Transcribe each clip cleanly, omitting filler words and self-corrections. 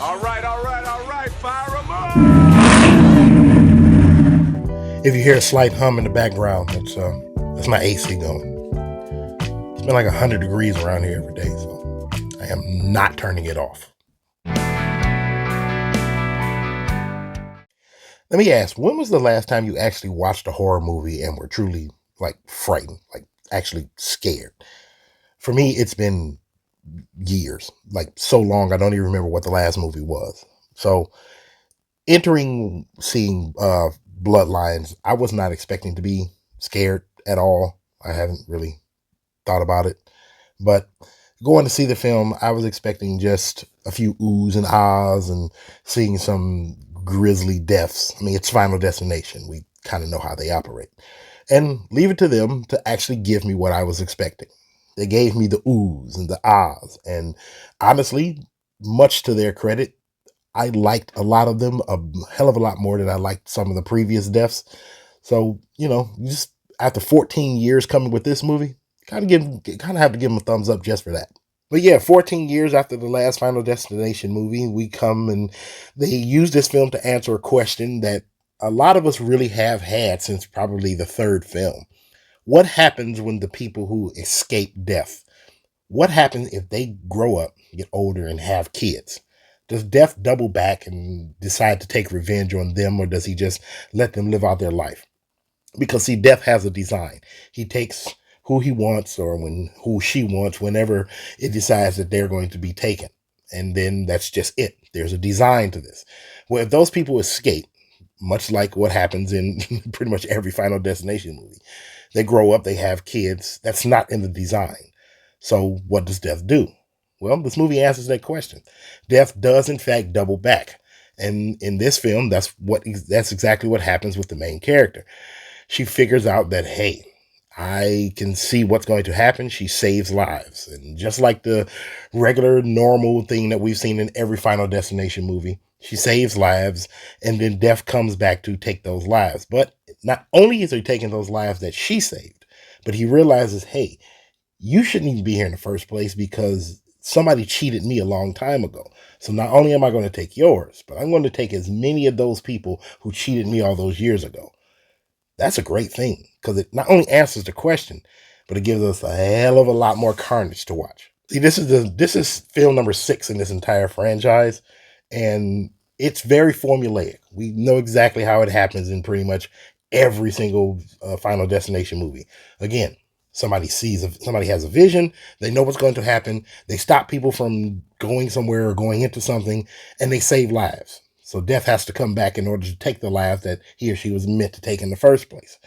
All right, fire 'em up! If you hear a slight hum in the background, that's my AC going. It's been like 100 degrees around here every day, so I am not turning it off. Let me ask, when was the last time you actually watched a horror movie and were truly like frightened, like actually scared? For me, it's been years, like so long I don't even remember what the last movie was. So seeing Bloodlines, I was not expecting to be scared at all. I haven't really thought about it. But going to see the film, I was expecting just a few oohs and ahs and seeing some grisly deaths. I mean, it's Final Destination. We kind of know how they operate. And leave it to them to actually give me what I was expecting. They gave me the oohs and the ahs. And honestly, much to their credit, I liked a lot of them, a hell of a lot more than I liked some of the previous deaths. So, just after 14 years coming with this movie, kind of have to give them a thumbs up just for that. But yeah, 14 years after the last Final Destination movie, we come and they use this film to answer a question that a lot of us really have had since probably the third film. What happens when the people who escape death? What happens if they grow up, get older, and have kids? Does Death double back and decide to take revenge on them, or does he just let them live out their life? Because see, Death has a design. He takes who he wants or who she wants whenever it decides that they're going to be taken. And then that's just it. There's a design to this. Well, if those people escape, much like what happens in pretty much every Final Destination movie, they grow up, they have kids. That's not in the design. So what does Death do? Well, this movie answers that question. Death does, in fact, double back. And in this film, that's exactly what happens with the main character. She figures out that, hey, I can see what's going to happen. She saves lives. And just like the regular, normal thing that we've seen in every Final Destination movie, she saves lives, and then Death comes back to take those lives. But not only is he taking those lives that she saved, but he realizes, hey, you shouldn't even be here in the first place because somebody cheated me a long time ago. So not only am I going to take yours, but I'm going to take as many of those people who cheated me all those years ago. That's a great thing because it not only answers the question, but it gives us a hell of a lot more carnage to watch. See, this is film number 6 in this entire franchise, and it's very formulaic. We know exactly how it happens in pretty much every single Final Destination movie. Again, somebody has a vision, they know what's going to happen, they stop people from going somewhere or going into something, and they save lives. So Death has to come back in order to take the lives that he or she was meant to take in the first place.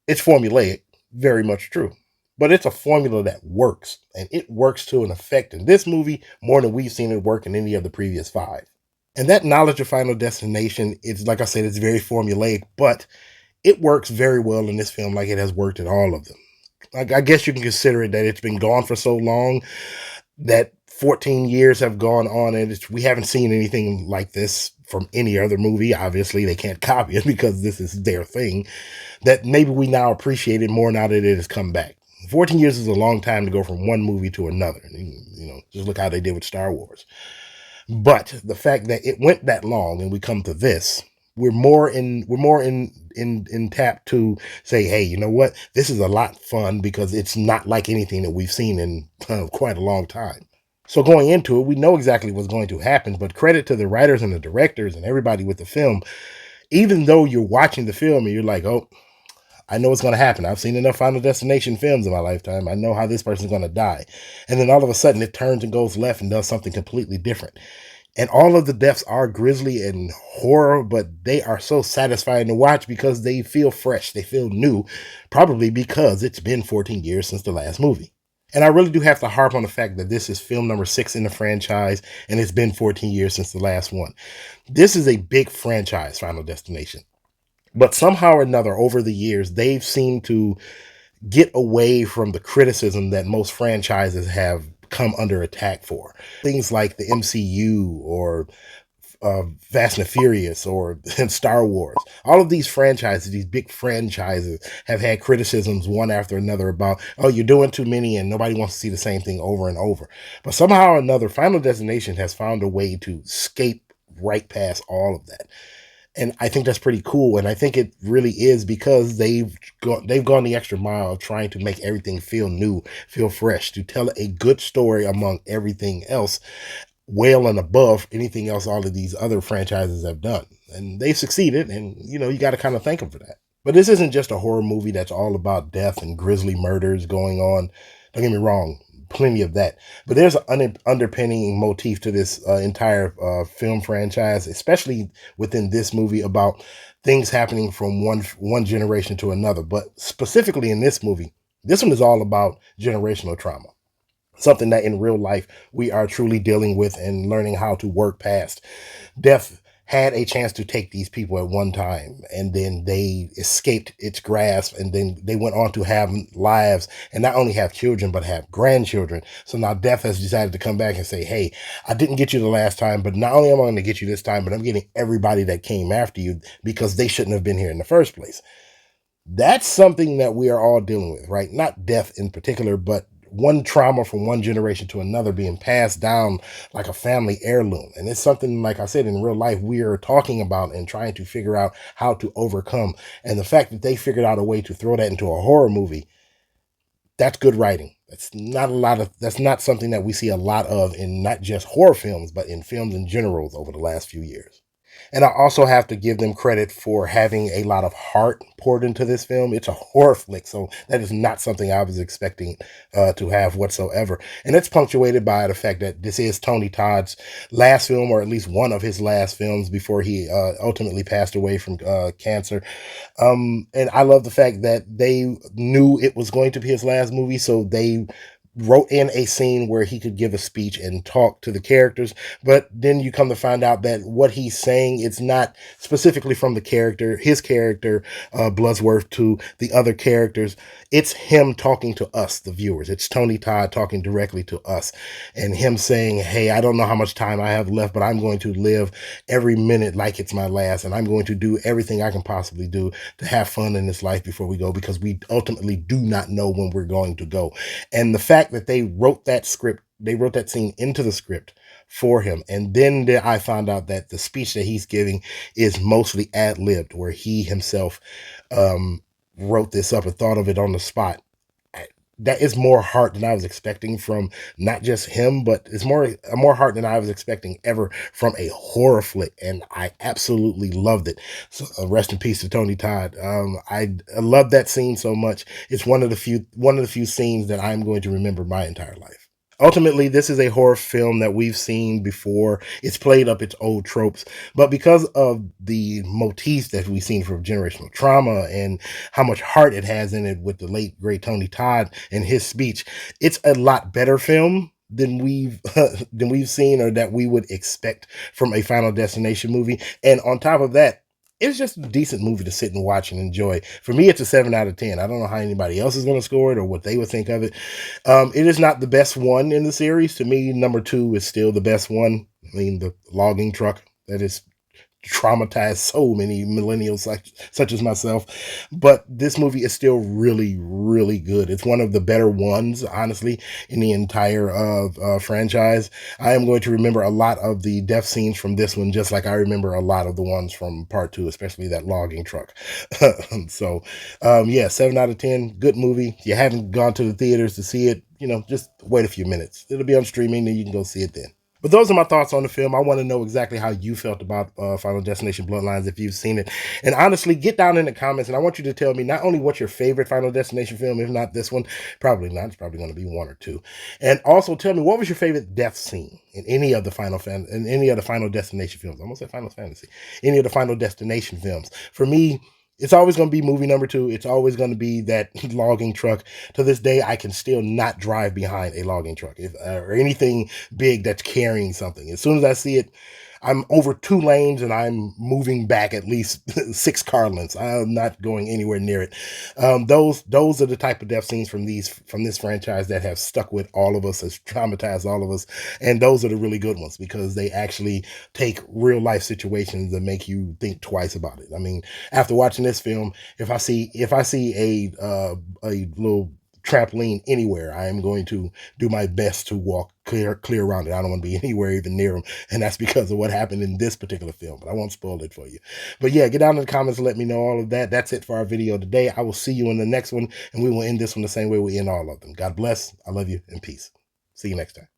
It's formulaic, very much true. But it's a formula that works, and it works to an effect in this movie more than we've seen it work in any of the previous 5. And that knowledge of Final Destination, it's like I said, it's very formulaic, but it works very well in this film like it has worked in all of them. I guess you can consider it that it's been gone for so long that 14 years have gone on and we haven't seen anything like this from any other movie. Obviously, they can't copy it because this is their thing. That maybe we now appreciate it more now that it has come back. 14 years is a long time to go from one movie to another. Just look how they did with Star Wars. But the fact that it went that long and we come to this, we're more in tap to say, hey, you know what? This is a lot of fun because it's not like anything that we've seen in quite a long time. So going into it, we know exactly what's going to happen, but credit to the writers and the directors and everybody with the film. Even though you're watching the film and you're like, oh, I know what's going to happen. I've seen enough Final Destination films in my lifetime. I know how this person's going to die. And then all of a sudden it turns and goes left and does something completely different. And all of the deaths are grisly and horror, but they are so satisfying to watch because they feel fresh. They feel new, probably because it's been 14 years since the last movie. And I really do have to harp on the fact that this is film number 6 in the franchise, and it's been 14 years since the last one. This is a big franchise, Final Destination. But somehow or another, over the years, they've seemed to get away from the criticism that most franchises have come under attack for. Things like the MCU or Fast and Furious or in Star Wars. All of these franchises, these big franchises, have had criticisms one after another about, oh, you're doing too many and nobody wants to see the same thing over and over. But somehow or another, Final Destination has found a way to escape right past all of that. And I think that's pretty cool. And I think it really is because they've gone the extra mile of trying to make everything feel new, feel fresh, to tell a good story among everything else, well and above anything else all of these other franchises have done. And they succeeded, and you got to kind of thank them for that. But this isn't just a horror movie that's all about death and grisly murders going on. Don't get me wrong, plenty of that. But there's an underpinning motif to this entire film franchise, especially within this movie, about things happening from one generation to another. But specifically in this movie, this one is all about generational trauma. Something that in real life we are truly dealing with and learning how to work past. Death had a chance to take these people at one time, and then they escaped its grasp, and then they went on to have lives and not only have children but have grandchildren. So now death has decided to come back and say, hey, I didn't get you the last time, but not only am I going to get you this time, but I'm getting everybody that came after you because they shouldn't have been here in the first place. That's something that we are all dealing with, right? Not death in particular, but one trauma from one generation to another being passed down like a family heirloom. And it's something, like I said, in real life, we are talking about and trying to figure out how to overcome. And the fact that they figured out a way to throw that into a horror movie, that's good writing. That's not something that we see a lot of in not just horror films, but in films in general over the last few years. And I also have to give them credit for having a lot of heart poured into this film. It's a horror flick, so that is not something I was expecting to have whatsoever. And it's punctuated by the fact that this is Tony Todd's last film, or at least one of his last films before he ultimately passed away from cancer. And I love the fact that they knew it was going to be his last movie, so they wrote in a scene where he could give a speech and talk to the characters. But then you come to find out that what he's saying, it's not specifically from his character, Bloodsworth, to the other characters. It's him talking to us, the viewers. It's Tony Todd talking directly to us, and him saying, hey, I don't know how much time I have left, but I'm going to live every minute like it's my last, and I'm going to do everything I can possibly do to have fun in this life before we go, because we ultimately do not know when we're going to go. And the fact that they wrote that scene into the script for him. And then I found out that the speech that he's giving is mostly ad-libbed, where he himself wrote this up and thought of it on the spot. That is more heart than I was expecting from not just him, but it's more heart than I was expecting ever from a horror flick, and I absolutely loved it. So rest in peace to Tony Todd. I love that scene so much. It's one of the few scenes that I'm going to remember my entire life. Ultimately, this is a horror film that we've seen before. It's played up its old tropes, but because of the motifs that we've seen from generational trauma and how much heart it has in it with the late, great Tony Todd and his speech, it's a lot better film than we've seen, or that we would expect from a Final Destination movie. And on top of that, it's just a decent movie to sit and watch and enjoy. For me, it's a 7 out of 10. I don't know how anybody else is going to score it or what they would think of it. It is not the best one in the series. To me, number 2 is still the best one. I mean, the logging truck that is traumatized so many millennials such as myself. But this movie is still really, really good. It's one of the better ones, honestly, in the entire franchise. I am going to remember a lot of the death scenes from this one, just like I remember a lot of the ones from part 2, especially that logging truck. So, yeah, 7 out of 10. Good movie. If you haven't gone to the theaters to see it, just wait a few minutes. It'll be on streaming, and you can go see it then. But those are my thoughts on the film. I want to know exactly how you felt about Final Destination Bloodlines, if you've seen it. And honestly, get down in the comments, and I want you to tell me not only what's your favorite Final Destination film, if not this one. Probably not. It's probably going to be 1 or 2. And also tell me, what was your favorite death scene in any of the Final Destination films? I almost said Final Fantasy. Any of the Final Destination films. For me, it's always going to be movie number 2. It's always going to be that logging truck. To this day, I can still not drive behind a logging truck or anything big that's carrying something. As soon as I see it, I'm over 2 lanes and I'm moving back at least 6 car lengths. I'm not going anywhere near it. Those are the type of death scenes from this franchise that have stuck with all of us, has traumatized all of us, and those are the really good ones because they actually take real life situations and make you think twice about it. I mean, after watching this film, if I see a little trampoline anywhere, I am going to do my best to walk clear around it. I don't want to be anywhere even near them, and that's because of what happened in this particular film, but I won't spoil it for you. But yeah, get down in the comments and let me know all of that. That's it for our video today. I will see you in the next one, and we will end this one the same way we end all of them. God bless. I love you, and peace. See you next time.